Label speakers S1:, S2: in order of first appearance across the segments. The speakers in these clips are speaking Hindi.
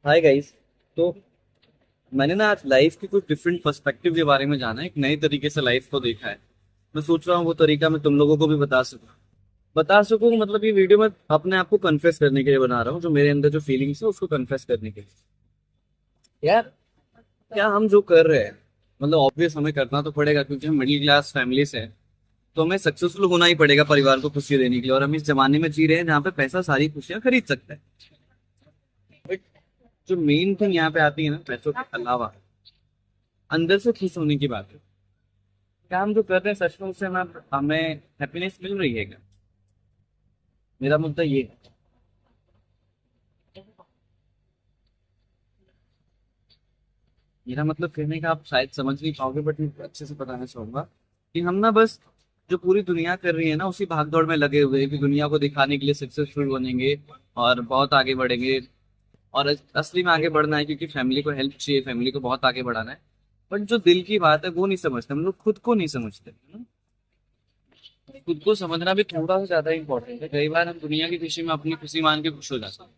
S1: Hi guys. तो मैंने ना आज लाइफ के कुछ डिफरेंट पर्सपेक्टिव के बारे में जाना है, एक नए तरीके से लाइफ को देखा है। मैं सोच रहा हूँ वो तरीका मैं तुम लोगों को भी बता सकूँ मतलब ये वीडियो मैं अपने आप को कन्फेस करने के लिए बना रहा हूँ, जो मेरे अंदर जो फीलिंग्स है उसको कन्फेस करने के लिए। यार, क्या हम जो कर रहे हैं, मतलब ऑब्वियस हमें करना तो पड़ेगा क्योंकि हम मिडिल क्लास फैमिली से हैं। तो हमें सक्सेसफुल होना ही पड़ेगा परिवार को खुशी देने के लिए, और हम इस जमाने में जी रहे हैं जहाँ पे पैसा सारी खुशियां खरीद सकता है। बट जो मेन थिंग यहाँ पे आती है ना, पैसों के अलावा अंदर से खुश होने की बात है। क्या हम जो कर रहे हैं सच में उससे हमें हैप्पीनेस मिल रही है क्या? मेरा मुद्दा ये है। मेरा मतलब कहने का आप शायद समझ नहीं पाओगे, बट मैं अच्छे से बताना चाहूंगा कि हम ना बस जो पूरी दुनिया कर रही है ना उसी भाग दौड़ में लगे हुए हैं कि दुनिया को दिखाने के लिए सक्सेसफुल बनेंगे और बहुत आगे बढ़ेंगे। और असली में आगे बढ़ना है क्योंकि फैमिली को हेल्प चाहिए, फैमिली को बहुत आगे बढ़ाना है। बट जो दिल की बात है वो नहीं समझते हम लोग, खुद को नहीं समझते है ना? खुद को समझना भी थोड़ा सा ज्यादा इंपॉर्टेंट है। कई बार हम दुनिया की खुशी में अपनी खुशी मान के खुश हो जाते हैं,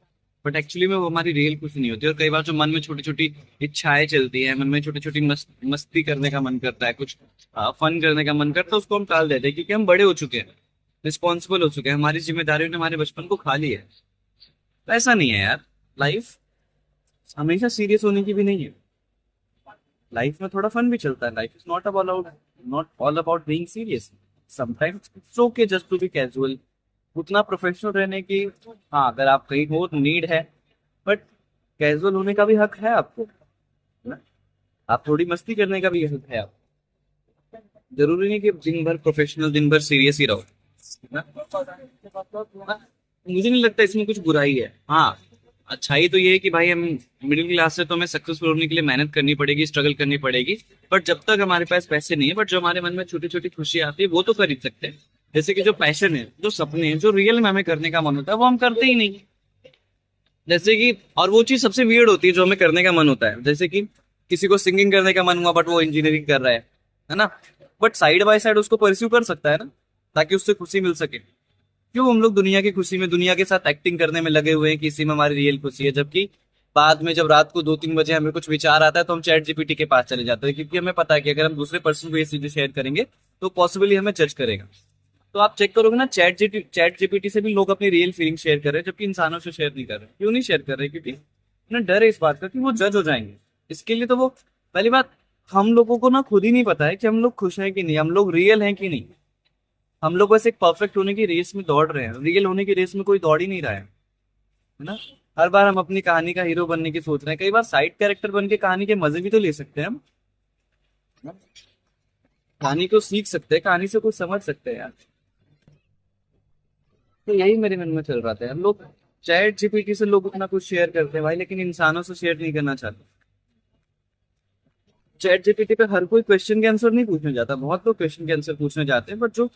S1: बट एक्चुअली में वो हमारी रियल खुशी नहीं होती। और कई बार जो मन में छोटी छोटी इच्छाएं चलती हैं, मन में छोटी छोटी मस्ती करने का मन करता है, कुछ फन करने का मन करता है, उसको हम टाल देते हैं क्योंकि हम बड़े हो चुके हैं, रिस्पॉन्सिबल हो चुके हैं, हमारी जिम्मेदारियों ने हमारे बचपन को खा लिया है। तो ऐसा नहीं है यार। लाइफ हमेशा सीरियस होने की भी नहीं है। लाइफ में थोड़ा फन भी चलता है। Life is not all about being serious. Sometimes it's okay just to be casual. उतना प्रोफेशनल रहने की, हाँ, अगर आप कहीं हो नीड है, बट कैजुअल होने का भी हक है आपको, है ना? आप थोड़ी मस्ती करने का भी हक है आप। जरूरी नहीं कि दिन भर प्रोफेशनल, दिन भर सीरियस ही रहो, है ना? मुझे नहीं लगता इसमें कुछ बुराई है। हाँ, अच्छाई तो ये है कि भाई हम मिडिल क्लास से, तो हमें सक्सेसफुल होने के लिए मेहनत करनी पड़ेगी, स्ट्रगल करनी पड़ेगी। बट जब तक हमारे पास पैसे नहीं है, बट जो हमारे मन में छोटी छोटी खुशी आती है वो तो खरीद सकते हैं। जैसे कि जो पैशन है, जो सपने हैं, जो रियल में हमें करने का मन होता है वो हम करते ही नहीं। जैसे कि, और वो चीज सबसे वियर्ड होती है जो हमें करने का मन होता है। जैसे कि किसी को सिंगिंग करने का मन हुआ बट वो इंजीनियरिंग कर रहा है ना? बट साइड बाय साइड उसको परस्यू कर सकता है ना, ताकि उससे खुशी मिल सके। क्यों हम लोग दुनिया की खुशी में दुनिया के साथ एक्टिंग करने में लगे हुए हैं कि इसी में हमारी रियल खुशी है, जबकि बाद में जब रात को 2-3 बजे हमें कुछ विचार आता है तो हम चैट जीपीटी के पास चले जाते हैं, क्योंकि हमें पता है कि अगर हम दूसरे पर्सन को ये चीजें शेयर करेंगे तो पॉसिबली हमें जज करेगा। तो आप चेक करोगे ना, चैट जीपीटी से भी लोग अपनी रियल फीलिंग शेयर कर रहे हैं, जबकि इंसानों से शेयर नहीं कर रहे। क्यों नहीं शेयर कर रहे? क्योंकि उन्हें डर है इस बात का कि वो जज हो जाएंगे। इसके लिए तो वो, पहली बात, हम लोगों को ना खुद ही नहीं पता है कि हम लोग खुश हैं कि नहीं, हम लोग रियल हैं कि नहीं। हम लोग बस एक परफेक्ट होने की रेस में दौड़ रहे हैं, रियल होने की रेस में कोई दौड़ ही नहीं रहा है ना? हर बार हम अपनी कहानी का हीरो बनने की सोच रहे हैं, कई बार साइड कैरेक्टर बन के कहानी के मजे भी तो ले सकते हैं हम। कहानी को सीख सकते हैं, कहानी से कुछ समझ सकते हैं यार। तो यही मेरे मन में चल रहा था यार। लोग चैट जीपीटी से लोग उतना कुछ शेयर करते हैं भाई, लेकिन इंसानों से शेयर नहीं करना चाहते। चैट जीपीटी पे हर कोई क्वेश्चन के आंसर नहीं पूछने जाता, बहुत लोग क्वेश्चन के आंसर पूछने जाते हैं, बट जो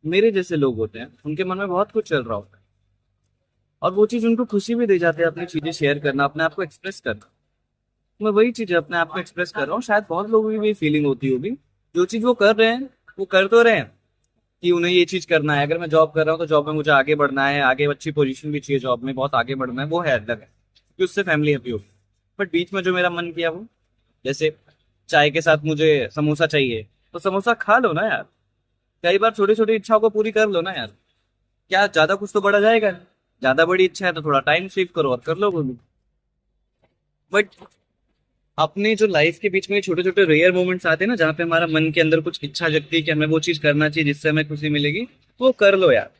S1: मेरे जैसे लोग होते हैं उनके मन में बहुत कुछ चल रहा होता है, और वो चीज उनको खुशी भी दे जाते हैं, अपनी चीजें शेयर करना, अपने आप को एक्सप्रेस करना। मैं वही चीज अपने आप को एक्सप्रेस कर रहा हूँ, शायद बहुत लोगों की भी फीलिंग होती होगी। जो चीज वो कर रहे हैं वो कर तो रहे हैं कि उन्हें ये चीज करना है। अगर मैं जॉब कर रहा हूँ तो जॉब में मुझे आगे बढ़ना है, आगे अच्छी पोजीशन भी चाहिए, जॉब में बहुत आगे बढ़ना है, वो है अलग है कि उससे फैमिली हैप्पी होगी। बट बीच में जो मेरा मन किया वो, जैसे चाय के साथ मुझे समोसा चाहिए, तो समोसा खा लो ना यार। कई बार छोटी छोटी इच्छाओं को पूरी कर लो ना यार। क्या ज्यादा कुछ तो बढ़ा जाएगा नहीं। ज्यादा बड़ी इच्छा है तो थोड़ा टाइम सेव करो और कर लो वो भी। बट अपने जो लाइफ के बीच में छोटे छोटे रेयर मोमेंट्स आते हैं ना, जहाँ पे हमारा मन के अंदर कुछ इच्छा जगती है कि हमें वो चीज करना चाहिए जिससे हमें खुशी मिलेगी, वो कर लो यार।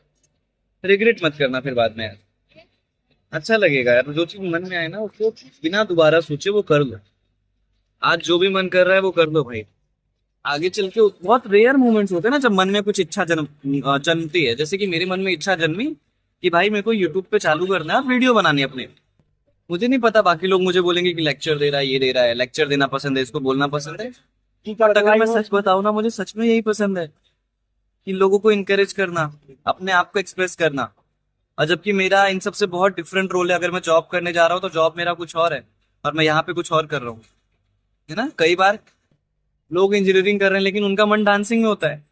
S1: रिग्रेट मत करना फिर बाद में यार। अच्छा लगेगा यार, जो चीज मन में आए ना उसको बिना दोबारा सोचे वो कर लो। आज जो भी मन कर रहा है वो कर लो भाई। आगे चल के बहुत रेयर मोमेंट्स होते हैं ना जब मन में कुछ इच्छा जन्मती है। जैसे कि मेरे मन में इच्छा जन्मी कि भाई मेरे को यूट्यूब पे चालू करना है, वीडियो बनानी है अपने। मुझे नहीं पता बाकी लोग मुझे बोलेंगे कि लेक्चर दे रहा है, ये दे रहा है, लेक्चर देना पसंद है, इसको बोलना पसंद है। बट अगर मैं सच बताऊं ना, मुझे सच में यही पसंद है कि लोगों को इंकरेज करना, अपने आप को एक्सप्रेस करना। और जबकि मेरा इन सब से बहुत डिफरेंट रोल है। अगर मैं जॉब करने जा रहा हूँ तो जॉब मेरा कुछ और है, और मैं यहाँ पे कुछ और कर रहा हूँ, है ना? कई बार लोग इंजीनियरिंग कर रहे हैं लेकिन उनका मन डांसिंग में होता है,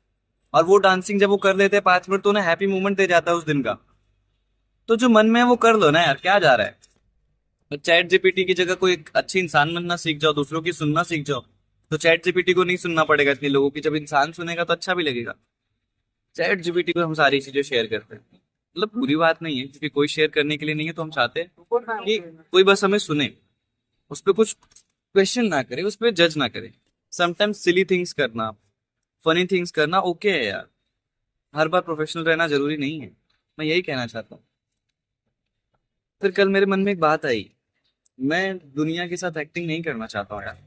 S1: और वो डांसिंग जब वो कर लेते हैं 5 मिनट तो उन्हें हैप्पी मोमेंट दे जाता है उस दिन का। तो जो मन में है वो कर लो ना यार, क्या जा रहा है? तो चैट जीपीटी की जगह कोई एक अच्छी इंसान बनना सीख जाओ, दूसरों की सुनना सीख जाओ, तो चैट जीपीटी को नहीं सुनना पड़ेगा इतने लोगों की। जब इंसान सुनेगा तो अच्छा भी लगेगा। चैट जीपीटी को हम सारी चीजें शेयर करते हैं, मतलब बुरी बात नहीं है, क्योंकि कोई शेयर करने के लिए नहीं है, तो हम चाहते हैं कि कोई बस हमें सुने, उस पर कुछ क्वेश्चन ना करे, उस पर जज ना करे। समटाइम्स सिली थिंग्स करना, फनी थिंग्स करना ओके है यार, हर बार प्रोफेशनल रहना जरूरी नहीं है। मैं यही कहना चाहता हूँ। फिर कल मेरे मन में एक बात आई, मैं दुनिया के साथ एक्टिंग नहीं करना चाहता हूँ यार।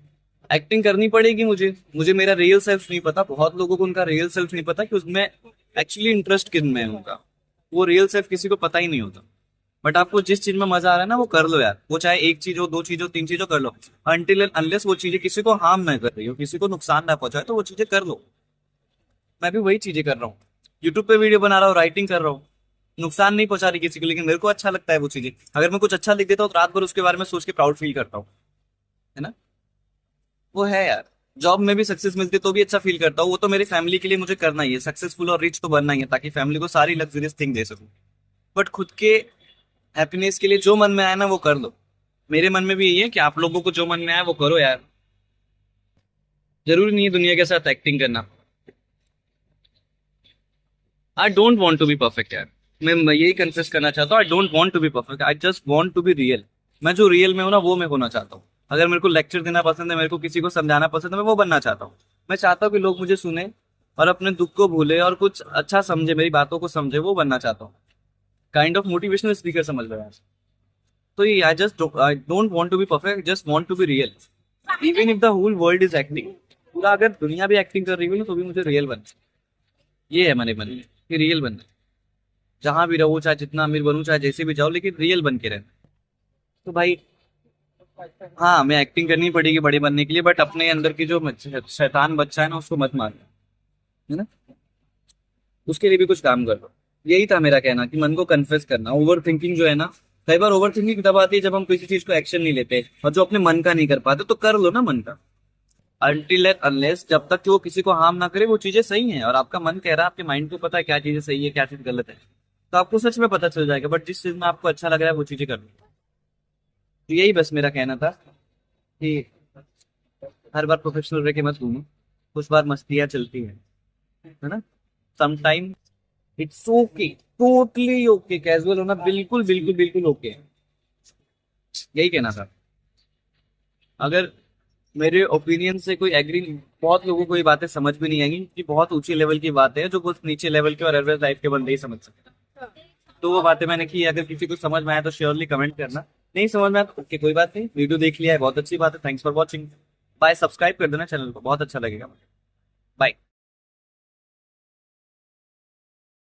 S1: एक्टिंग करनी पड़ेगी मुझे, मुझे मेरा रियल सेल्फ नहीं पता, बहुत लोगों को उनका रियल सेल्फ नहीं पता कि उसमें एक्चुअली इंटरेस्ट किन में है उनका। वो रियल सेल्फ किसी को पता ही नहीं होता। बट आपको जिस चीज में मजा आ रहा है ना, वो कर लो यार, वो चाहे एक चीज हो, दो चीज हो, तीन चीज हो, कर लो। अनटिल अनलेस वो चीजें किसी को हार्म ना कर रही हो, किसी को नुकसान ना पहुंचाए, तो वो चीजें कर लो। मैं भी वही चीजें कर रहा हूँ, यूट्यूब पे वीडियो बना रहा हूँ, राइटिंग कर रहा हूँ, नुकसान नहीं पहुंचा रही किसी को, लेकिन मेरे को अच्छा लगता है वो चीजें। अगर मैं कुछ अच्छा लिख देता हूँ तो रात भर उसके बारे में सोच के प्राउड फील करता हूँ, है ना। वो है यार। जॉब में भी सक्सेस मिलती है तो भी अच्छा फील करता हूँ, वो तो मेरी फैमिली के लिए मुझे करना ही है, सक्सेसफुल और रिच तो बनना ही है, ताकि फैमिली को सारी लग्जरियस थिंग दे सकूं। बट खुद के हैप्पीनेस के लिए जो मन में आया ना वो कर लो। मेरे मन में भी यही है कि आप लोगों को जो मन में आया वो करो यार। जरूरी नहीं है दुनिया के साथ एक्टिंग करना। I don't want to be perfect यार। मैं यही कन्फेस करना चाहता हूँ, I don't want to be perfect, I just want to be real. मैं जो रियल में हूँ ना, वो मैं होना चाहता हूँ। अगर मेरे को लेक्चर देना पसंद है, मेरे को किसी को समझाना पसंद है, मैं वो बनना चाहता हूँ। मैं चाहता हूँ कि लोग मुझे सुने और अपने दुख को भूले और कुछ अच्छा समझे, मेरी बातों को समझे, वो बनना चाहता हूँ। काइंड ऑफ मोटिवेशनल स्पीकर समझ लो यार। तो ये I don't want to be perfect, just want to be real. Even if the whole world is acting, पूरा अगर दुनिया भी एक्टिंग कर रही है ना, तो भी मुझे रियल बनना है। ये है मेरे मन में कि रियल बनना है। जहां भी रहूं, चाहे जितना अमीर बनूं, चाहे जैसे भी जाऊं, लेकिन रियल बन के रहना। तो भाई, हाँ, मैं एक्टिंग करनी पड़ेगी बड़े बनने के लिए, बट अपने अंदर की जो शैतान बच्चा है ना, उसको मत मारना, है ना। उसके लिए भी कुछ काम कर लो। यही था मेरा कहना, कि मन को कन्फेस करना। ओवर थिंकिंग जो है ना, कई बार ओवर थिंकिंग तब आती है जब हम किसी चीज को एक्शन नहीं लेते, और जो अपने मन का नहीं कर पाते, तो कर लो ना मन का। अनटिल अनलेस, जब तक कि वो किसी को हार्म ना करे, वो चीजें सही हैं, और आपका मन कह रहा है, आपके माइंड को पता है क्या चीजें सही है क्या चीज गलत है, तो आपको सच में पता चल जाएगा। बट जिस चीज में आपको अच्छा लग रहा है वो चीजें कर लो। तो यही बस मेरा कहना था कि हर बार प्रोफेशनल रह के मत घूमो, कुछ बार मस्तियाँ चलती है ना। Sometime it's okay, totally okay, casual होना बिल्कुल बिल्कुल बिल्कुल ओके। यही कहना था। अगर मेरे ओपिनियन से कोई एग्री, बहुत लोगों को ये बातें समझ भी नहीं आएंगी, कि बहुत ऊंची लेवल की बातें हैं जो बहुत नीचे लेवल के और एवरेज लाइफ के बंदे ही समझ सकते हैं। तो वो बातें मैंने की, अगर किसी को समझ में आया तो श्योरली कमेंट करना, नहीं समझ में आया तो ओके, कोई बात नहीं, वीडियो देख लिया है बहुत अच्छी बात है, thanks for watching. Bye, subscribe कर देना चैनल को, बहुत अच्छा लगेगा। बाय।